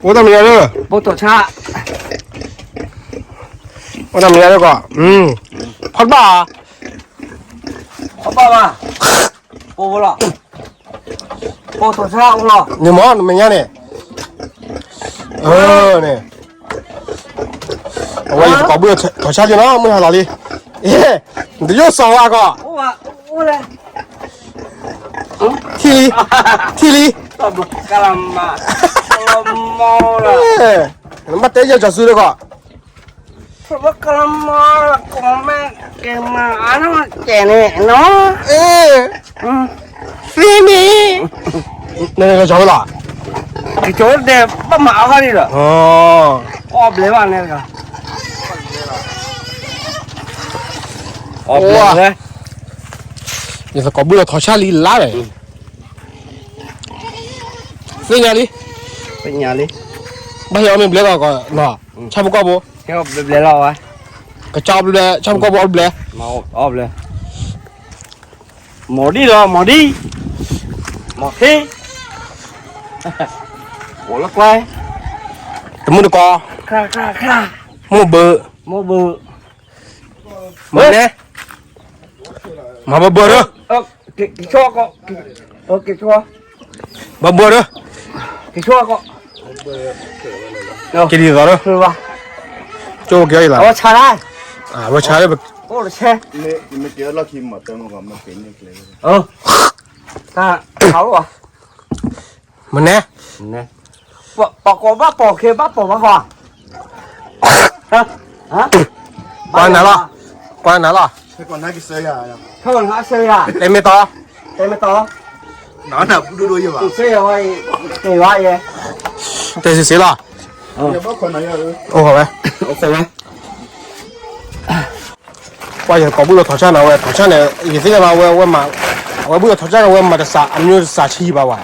我怎么样了？不多差，我怎么样了个？好吧，好爸爸，不了，不多差不了，你忙怎么样呢？呢，我也搞不了逃下去了，没下哪里？耶，你这又少啊个？我来，体力，不干了嘛，猫了，哎，他妈得叫水了个？不干了猫了，我们干嘛那么简单呢？水米，那个着了？你着的不麻烦的了，哦，不来吧那个，哇，你是搞不了逃下里拉嘞？在哪里？在哪里？把小明不来个那，差不搞不？要不来了啊？个差不来，差不搞不不来？不来，毛地了，毛地，毛黑，我了乖，怎么的搞？看，么不？毛不。么呢？嘛不的？给错个，给错，不的？给错个，给你搞了，是吧？就给你了。我查来，啊，我查了不？我的车，你们接了去嘛？等我们给你来。看好了，么呢？呢，报告吧，报开吧，报吧话，关哪了？关哪了？他管他给谁呀？他问他谁呀？还没到？还没到，哪不多有吧？谁呀？我给娃爷，这是谁了？也不可能要。我好呗。谁呀？我也搞不了逃下来，我逃下来，也这个吧，我妈，我不要逃下来，我妈的杀，俺们杀气吧我。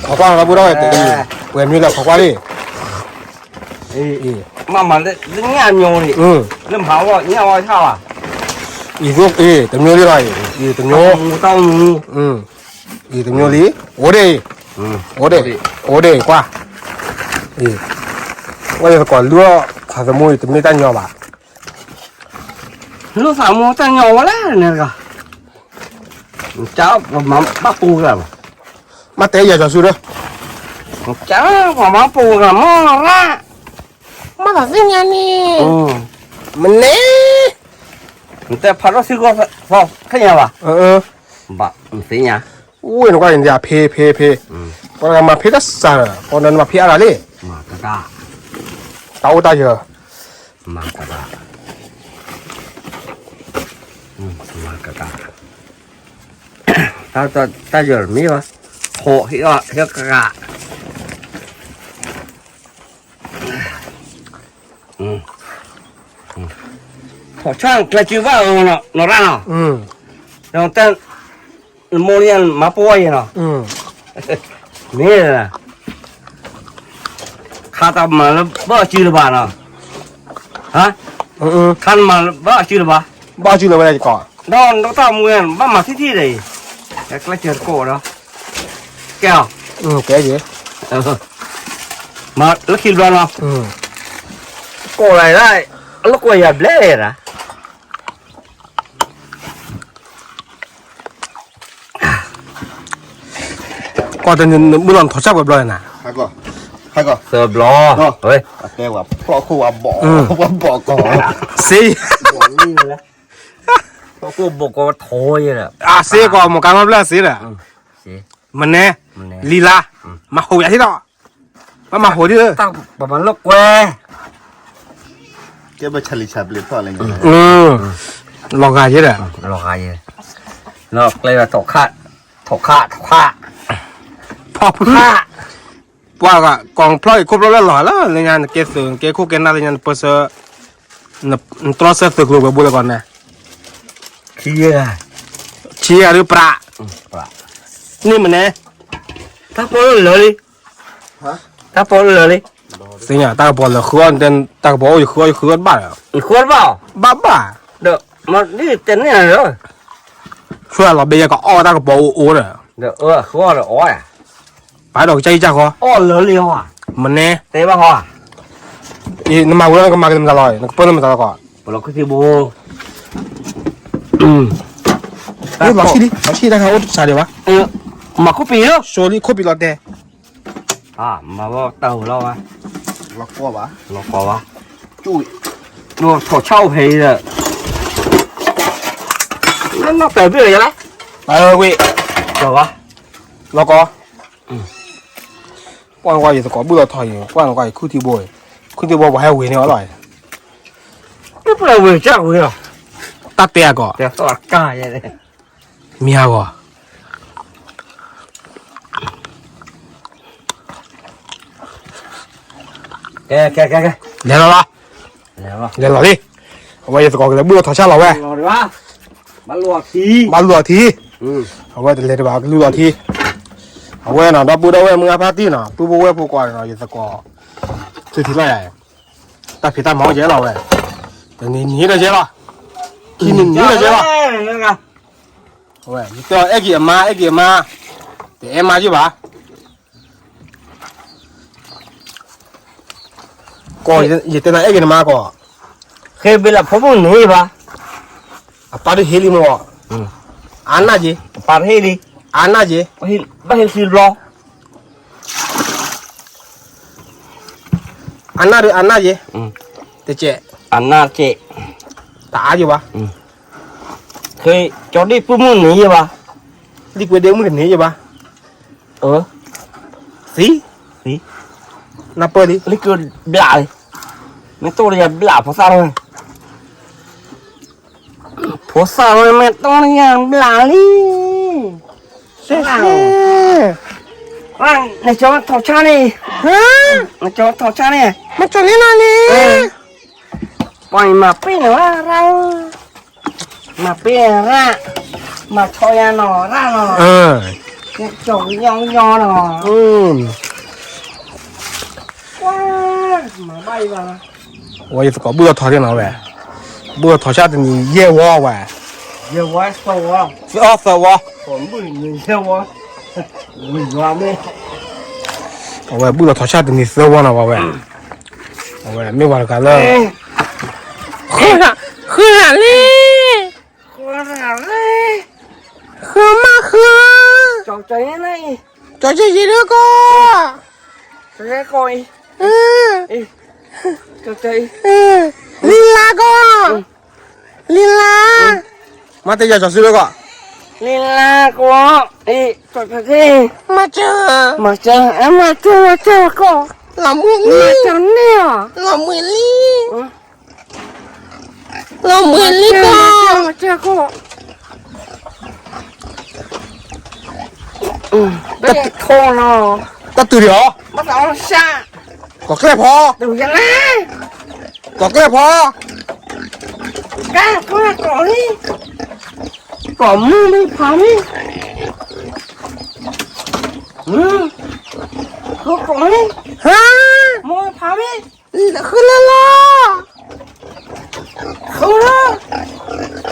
跑光了不到的，我没有跑光的。妈妈的，人家牛的，人跑我，你看我跳啊。itu temyo li lai temyo tahu temyo li ode kwa我也管路他怎么没带鸟吧路上没带鸟我来那个找我妈把布了嘛带也就是了找我妈布了嘛啦嘛咋这样呢没呢你在爬到水果上看见吧吧谁呀我那个人家配我那嘛配的啥了我那嘛配啥嘞嘛个大打我打去嘛个大嘛个大大点没有火要个嘎好像这就把了，老大了。然后但某年马波一了。没了。看到马了不去了吧呢？啊？看马了不去了吧？不去了我来搞。那大模样，妈妈弟的，那个就过了。叫。给姐。马了去了吗？过来了，了过也不来了。ก่อนจะมือหล่อนถอดชักแบบเลยนะใครก็เสิร์ฟรอเฮ้ย แต่ว่าพ่อคู่ว่าบอกก่อนสิบอกนี่เลยพ่อคู่บอกว่าโถยเลยสิก่อนหมดการมาแล้วสิเลยมันเนี่ยลีลามาหัวอย่างที่เรามาหัวที่ตั้งประมาณลูกแกแกไปฉลิชับเลยพ่ออะไรเงี้ยลองกันใช่ไหมลองกันลองเลยว่าถกขาพอพูดว่าก็กองพลอยครบแล้วหล่อแล้วเลยงานเกสเกคู่กันอะไรงานเปอร์เซ็นต์ตรอเซตึกลูกบุญก่อนนะเชียหรือปลานี่มันเนี่ยถ้าพอเลยถ้าพอเลยสิเนี่ยตาบอลเลยขวานแต่ตาบอลอยู่ขวานบ้าเหรอขวานเปล่าบ้าเด้อมันนี่เต็มเนี่ยเหรอช่วยเราเบียก็อ้อตาบอลโอ้เลยเด้อขวานเลยอ้อย摆到这一家伙，哦，热了啊，没呢，对吧哈？你那买回来那个买给你们咋了？那个不能么咋个？不了，可惜不。嗯。哎，老七的看我啥的吧？哎呦，马可比了。说的可比了的。啊，马我豆了啊，落锅吧，落锅啊，注意，我炒炒皮的。那代表人来，来喂，走吧。老高。关我也是搞不了讨厌，关我也口体不会，口体我还喂你来。这不来喂这喂了，打第二个，这多干呀的。米下个。给，来了啦，来吧，来了的，我也是搞个不要讨下老外，老的吧，马落地，马路题，嗯，我得来的吧，路题，我呢，那不到外面拍地呢，不外不管呢，也是搞，这题来，打皮打毛节了喂，你的节了，你的节了，那个，喂，你叫一个妈，得妈去吧。哥也在那一个的妈哥，黑不了婆婆你吧，把这黑里么？安那去，把黑的，安那去，把黑是咯，安那去，得接，安那这，打去吧，可以叫你婆婆你吧，你规定我你去吧，是，那不的，你个拉的，你做的也拉菩萨了，菩萨了没做的也拉哩，是，啊，你叫我讨茶呢？你叫我讨茶呢？我叫你哪里？帮你嘛背了啦，嘛背啦，嘛抽烟了啦，叫样了，哇，嘛背吧。我也是搞不要讨电脑喂，不要讨下的你野我喂，野我说我，是我，我不你野我，我没。我不要讨下的你是我了喂，我没玩干了，喝啥嘞？喝嘛喝？找谁呢？找这一个。谁coi？找谁？琳拉哥，琳拉，妈在家找谁个？琳拉哥，找谁？妈这个，马这个，老妹里，找你啊，老妹里，老妹里个，这个，别痛了，打对了，我早下，搞个来跑，留下来，搞个来跑，干过来搞你，搞木没跑你，我搞你，没跑你，喝了啦，喝了，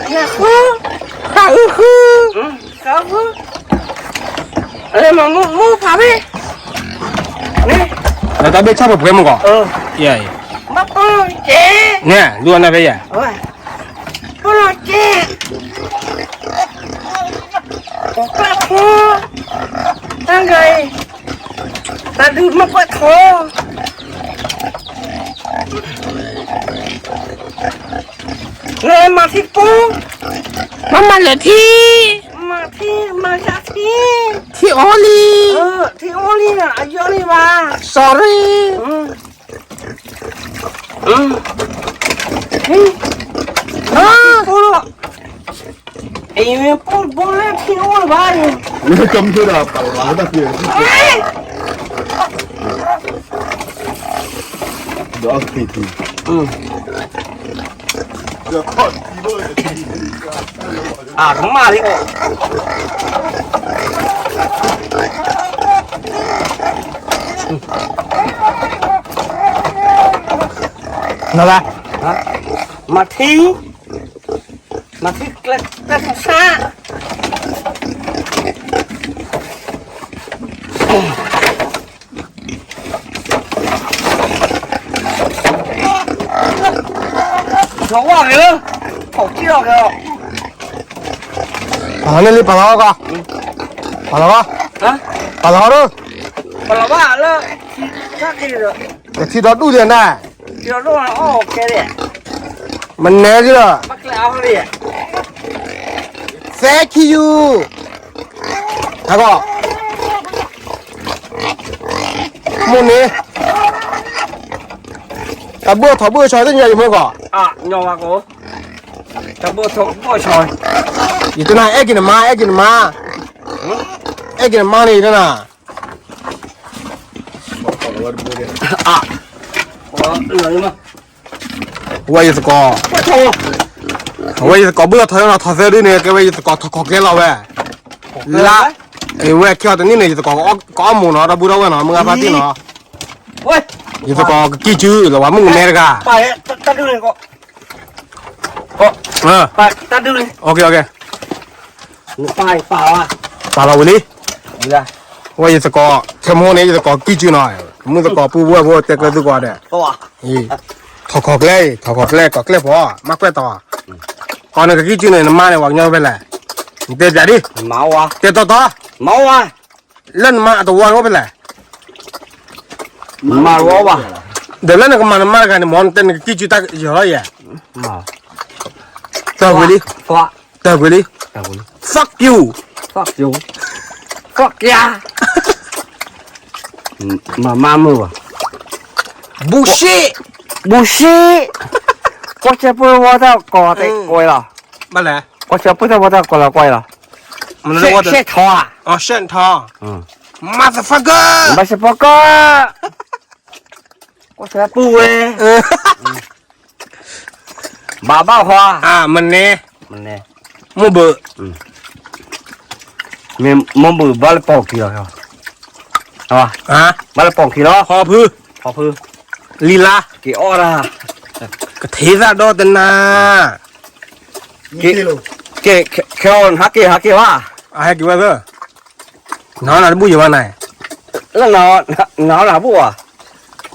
也喝，还喝，好喝，哎妈，没跑你，那咱别差不多么个，耶，没不能接。呢，路那边耶，喂，不能接，我不拖，那个，那你们不拖，来马蹄步，妈妈来踢，马下蹄，踢奥利踢我哩了，要你吧，sorry，不了，因为不来踢我了吧你，你咁多啦，白拿得嘅，有一啲，有看直播嘅，啊，他妈的，拿来，马蹄来啥？说话给了，好记了给了。啊，那里把老个，把老个，啊，把老个，把老爸了，他给了，提到路点来，这路上哦开的，门来去了把来好的， ，Thank you，大哥，莫你，啊不，他不晓得你有没有个？啊，鸟话哥，这不从不瞧，你在那爱给你妈，爱给你妈，爱给你妈你在那。啊，我饿了吗？我也是搞，我操！我也是搞不到他要他在的呢，给我也是搞他搞给了喂，啦，给我跳的你呢也是搞木呢，他不知道为哪么个发电呢，喂，也是搞地球了，我们买那个，把人打丢人个，哦，打丢人， ，OK OK，你把啊，把了我哩，你看，我也是搞，他们呢也是搞地球呢，我们是搞不这个是搞的，好吧？咦，他搞过来搞过来跑，马快到，搞那个地球呢，他妈的往鸟回来，你在家里，毛啊，在到，毛啊，人妈都往我回来。毛我吧，对了，那个妈那个忙在那个地区打摇了耶，毛，带回来，发，带回来打过来， ，fuck you， fuck you，fuck 呀，妈木啊，不是，不是，我这不我的搞的贵了，没来，我这不是我的搞了贵了，我那我的血头啊，啊，现场，motherfucker，不是不过，我这不会，爸爸花，啊，没呢，没呢，没不，没不把它包起了，是吧？啊，把它包起了，好不，好不？里拉，给我了，个腿子多的呢，给看他给哇，啊，还给我个，哪不有完呢？那哪不啊？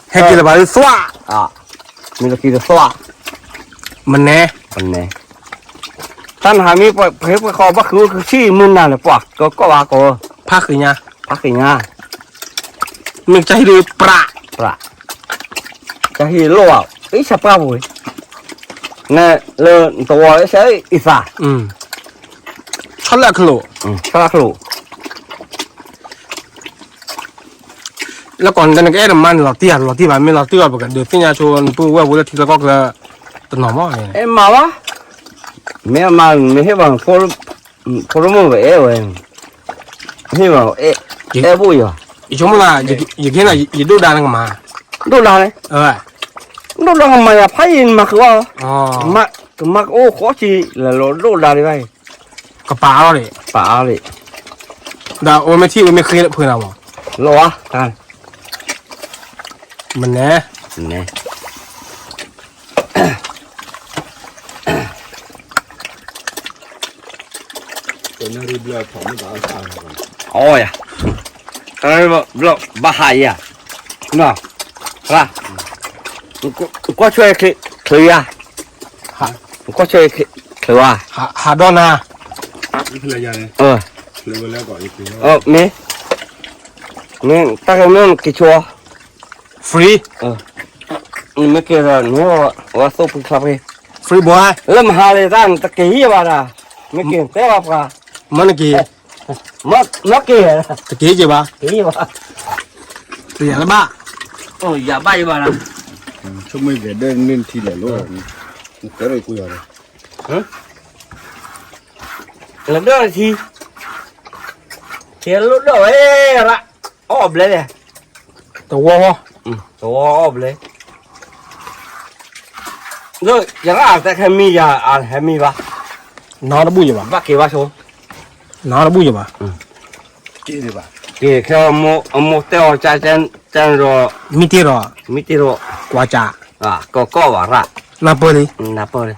还给了把人刷，啊，那个给他刷，没呢，不呢。但还没不好，不口气闷那了不？个话个，怕黑呀，怕黑啊，没在里不啦，是吧？这些路啊，一下不会。那多些一啥？出来去了。出来去了。那讲的那个爱的蛮老弟吧，没老弟啊，不个，就人家说不我提了个的闹嘛呢。哎妈妈，没有嘛，没希望破了么为喂，希望哎不要，以前么啦，一天了一路打那个嘛，路哪嘞？路哪个嘛呀？拍人嘛去啊？嘛我好奇了路哪里喂？个扒了嘞，扒嘞。那我们黑了碰了嘛？路啊，看。没呢。呢。在那里不要跑那个看看。哦呀，不把海呀，那，是吧？过去可以啊，过去可以啊。哈到呢？你去来家呢？来我来搞一没，大概没给错。free。你没给了，我收不差不。free boy。那么好的，咱给一把的，没给对吧？不？没那给。没给。给几把？给一把。对了吧？也把一把了。出门给的恁提来路，你得了贵了。làm đó thì lúc đó ấy là ốp lên này tàu hoa ốp lên rồi chẳng là tại hay mi à hay mi ba nó đã bùi gì bà bác kia bác số nó đã bùi gì bà Kì đi bà kì theo một teo cha chân rồi mi tì rồi quả trà à có bảo ra nạp bơ đi nạp bơ đi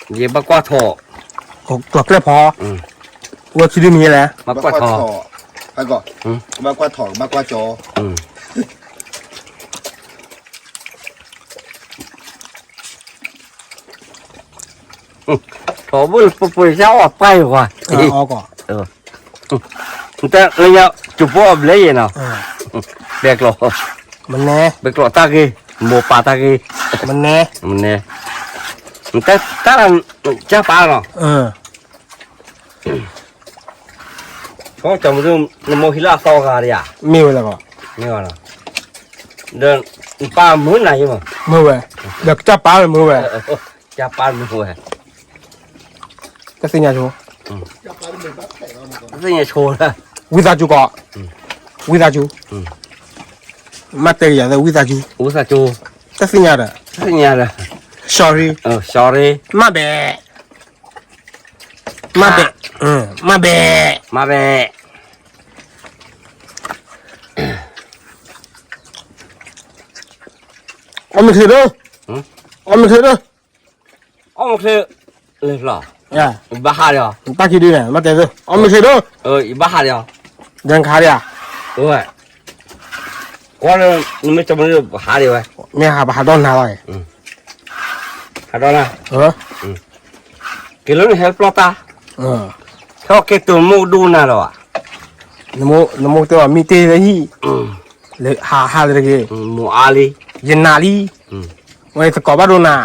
gì bác qua thọตัวเกลือพอว่าคิดดูมีอะไร bác qua thọ ไปก่อนมากกว่าถองมากกว่าจอ ถอบุญปุ๋ยเจ้าออกไปกว่า เอาก่อน แต่ระยะจุบบ่เลยเนาะเบกหลอ มันแน่ เบกหลอตากีหมูปลาตากี มันแน่ มันเนี่ยแต่ถ้าจะปลาเนาะเขาจำเรื่องโมฮิลาซอกาเดีย มีไว้แล้วก็ นี่ก่อนนะเดินปลาหมือไหนมั้ง มือไว้เดี๋ยวจับปลาเลยมือไว้ จะปลาหมือไง ก็สิญญาชู สิ่งโชว์ละ วิซาจูก็วิซาจูมาเตะอย่างแต่วิซาจู อุตส่าห์จู ก็สิญญาเด้อ สิ่งอะไร sorry sorry มาแบะมาแบะมาแบะ มาเบะ เอาไม่ถือเด้อเอาไม่ถือเด้อ อ๋อมันคือเลยหรอ อย่า บ้าเดียว ตาคิดดีเนี่ยมาเตะเด้อเอาไม่ถือเด้อ บ้าเดียว ยังขาเดีย โอ้ยก่อนนี่ไม่จำเป็นบ้าเดียวไว้ เมียหาบาดอนหาอะไร หาดอนะ กิโลนี่เฮลปลอตาเขาเก็บตัวมูดูน่ะหรอ นโมตัวมีเตะเลยเลยหาเลยกี่ มูอาลี ยันนาลีไว้สกอบาโดนา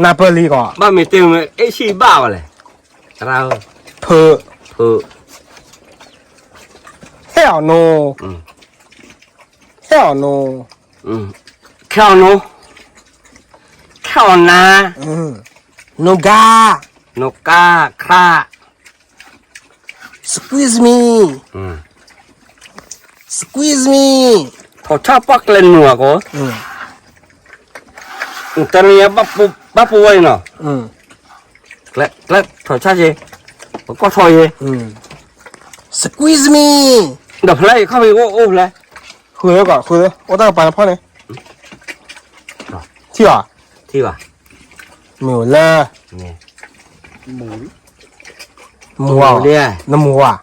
นาเปลีก็ บ้ามีเต็มเอชีบ้าวะเลยเรา เพอhell no hell no ข้าวนูข้าวนา no ga นกกาครา squeeze me squeeze me เขาชอบปักเล่นหนัวก็ตอนนี้บ้าปูไว้เนาะแล้วเขาชอบจีก็ถอย squeeze me เดี๋ยวเพลย์เข้าไปโอ้เลย คุยแล้วก่อนคุยแล้วว่าต้องไปพ่อเนี่ยที่อ่ะ ที่ว่า 没有了 นี่ หมูอ่ะ เนี่ย น้ำหมูอ่ะ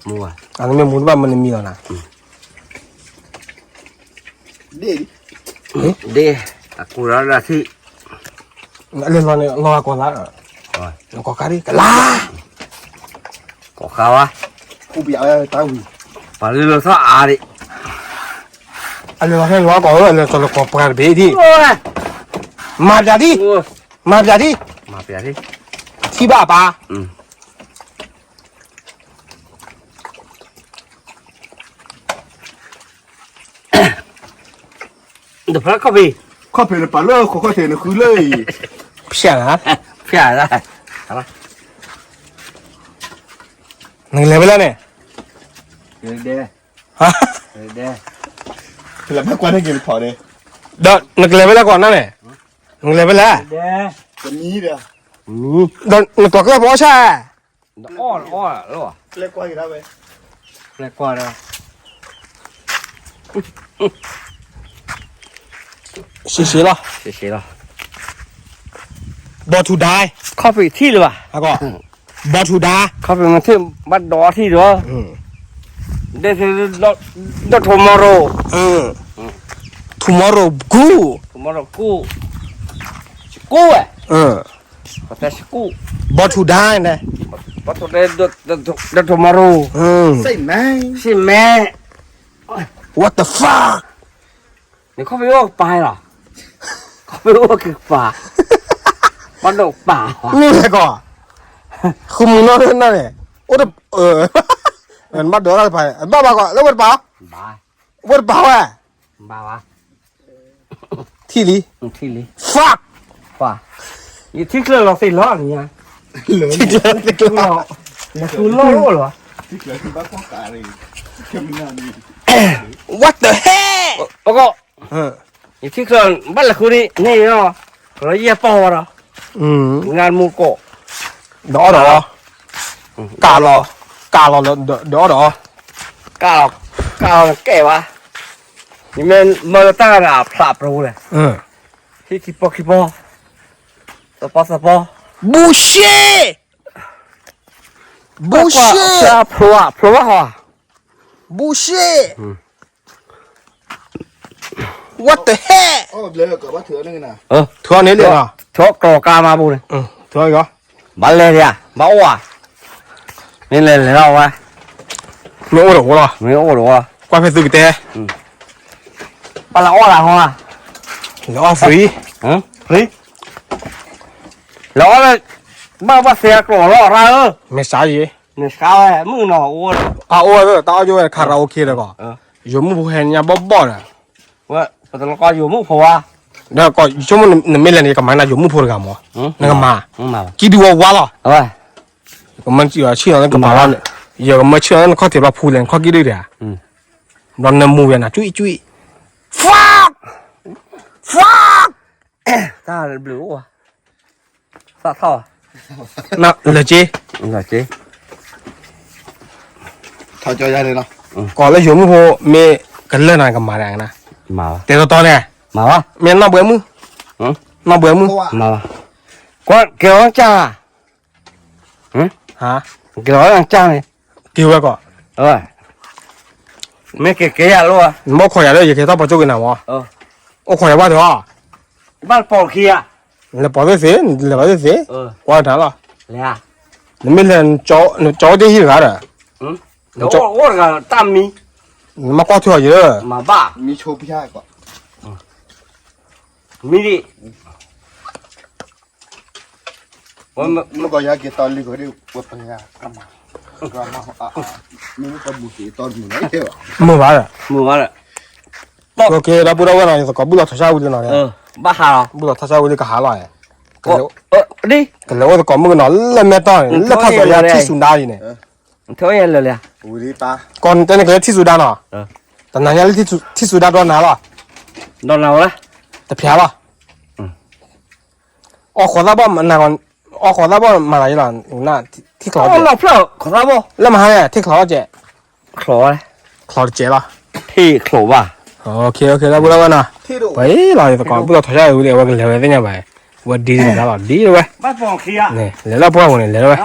มัว อันนี้หมูบ้านมันมีแล้วนะ เด็ก เด้กูรักละที่ เรื่องรอก่อนละแล้วก็การีกันละ ก็เขาอะ กูเบียร์ตาวี ปาเรื่องสะอาดดิ อันนี้เราให้รอก่อนเรื่องตัวละครประกันเบี้ยที่ โอ้ย มาจากที่มาจากที่ มาเปียดิ ที่บ้าป้า เดี๋ยวพระเข้าไป ข้อเพลปลาเลิกข้อเทนคือเลย เพี้ยนนะ เพี้ยได้อะไร หนึ่งเลยไปแล้วเนี่ย เด้ ฮะ เด้แล้วมากกว่าได้กินพอเลย เดี๋ยวหนึ่งเลยไปแล้วก่อนนั่นเนี่ยหนึ่งเลยไปแล้ว เด้ วันนี้เด้อ เดี๋ยวหนึ่งตัวก็พอใช่ อ้อนรู้ป่ะ เล็กกว่าอีกแล้วไหม เล็กกว่าเลย 洗了谢谢了 born to die เข้าไปที่เลยป่ะ แล้วก็ born to die เข้าไปมันที่บ้านดอที่ด้วยเดี๋ยวเดี๋ยว tomorrow tomorrow go tomorrow กูอ่ะแต่กู born to die นะ ปัตตุเดี๋ยว tomorrow ใส่ไหม ใช่ไหม what the fuck 你เข้าไปว่าปลายเหรอเข้าไปว่าคือป่าบ้านดอกป่า นี่อะไรก่อนคือมึงนอนนั่นเนี่ยโอ้เห็นบ้านเดือดอะไรไปบ้าก่อนแล้ววัดเปล่า บ้า วัดเปล่าอ่ะ บ้าวะ ที่ลี ที่ลี fuck ป่าอยู่ที่เครื่องเราสิล้อนี่ไง ที่เจอที่เจอ แล้วคือล้อเหรอ ที่เหลือคือบ้าข้อตาเลยแค่ไม่นานนี่ what the hell แล้วก็อยู่ที่เครื่องบ้านละคุณนี่เนาะเราเยี่ยปอเหรองานมูโกะ เดี๋ยวเดี๋ยวกาลเดี๋ยวก้าวแก่วะนี่มันมาตั้งแต่พลาบรู้เลยที่คิปโปสปอ bullshit เพราะว่า bullshit what the heck อ๋อเลยก็ว่าเถื่อนนึงนะ ถือนี่เลยอ่ะ ชกกรอกามาบุญ ถืออีกอ่ะ บัลเลยเนี่ยบ้าว่ะนี่เลยเราวะ ไม่โอ้หรอวะ ไม่โอ้หรอ กว่าเป็นสุดเตะ ปลาอ้อละฮะ แล้วฟรี เฮ้ยแล้วเลยบ้าเสียกรอละอะไรไม่ใช่ยี่ เนี่ยข้าวมือหนออ้วน โอ้ยตาอยู่คาราโอเกะเลยก็อยู่มึงผู้เห็นยังบ่เลย ว่าปตลกอยู่มุกผัว เดี๋ยวก็ชั่วโมงนึงไม่เล่นนี่ก็มันน่าอยู่มึงพูดกันมั้งนั่นก็มา มา กี่ดูว่าล่ะ เอ้ย ก็มันจะเชื่อนั่นก็มาแล้วเนี่ยอย่ามาเชื่อนั่นข้อเทียบพูดเลยข้อกี่ดูเดียวรอนน้ำมูกนะจุ้ยfuck ตาเบลูอ่ะสะท้อ น่ะเลยจี เหรอจี ถอยจอยเลยเนาะ ก่อนแล้วอยู่มึงพูดมีกันเล่นอะไรกันมาแรงนะ มา แต่ตอนเนี่ย มาวะ มีน่าเบื่อมึงน่าเบื่อมึง มาวะก็เกี่ยวกับจ้าฮะ เกี่ยวกับจ้าเนี่ย กี่วันก็ เอ้ยไม่เกี่ยวรู้อ่ะ ไม่ขออย่าเลยอย่าแค่ต้องปัจจุบันนะวะโอ้ขออย่าว่าเถอะ บ้านปอขี้อ่ะ แล้วปล่อยไปเสียแล้วปล่อยไปเสียว่าถามล่ะ เลยอ่ะ 你们人找点戏干的？我那个大米你妈搞跳去？马爸 มีโชว์พี่ชายก่อน 米的，我们 เมื่อก่อนยาเกตอนเลยก็ได้วัดปัญญากำมามีก็บุษีตอนอยู่ไหนเที่ยว 没完了。没完了， OK，那不知道我那意思，搞不知道他下午的那里，把哈了，不知道他下午的干啥了哎。你可能我是搞么个那那没当，那他说要剃须打的呢。讨厌了嘞， บุรีป้า 刚在那个剃须打呢，但那家的剃须打多难了，到哪了？他偏了。哦，火大包那个，哦，火大包买来了，那剃考哦，的，老票考啥不？那么还剃考的，考嘞，考的结了。剃考吧。 OK，那不知道我呢。 ที่ดู 喂，老爷子讲不知道他下午的，我跟聊聊人家呗，我弟弟来了，弟弟呗，把放弃啊！来了不让我来了呗。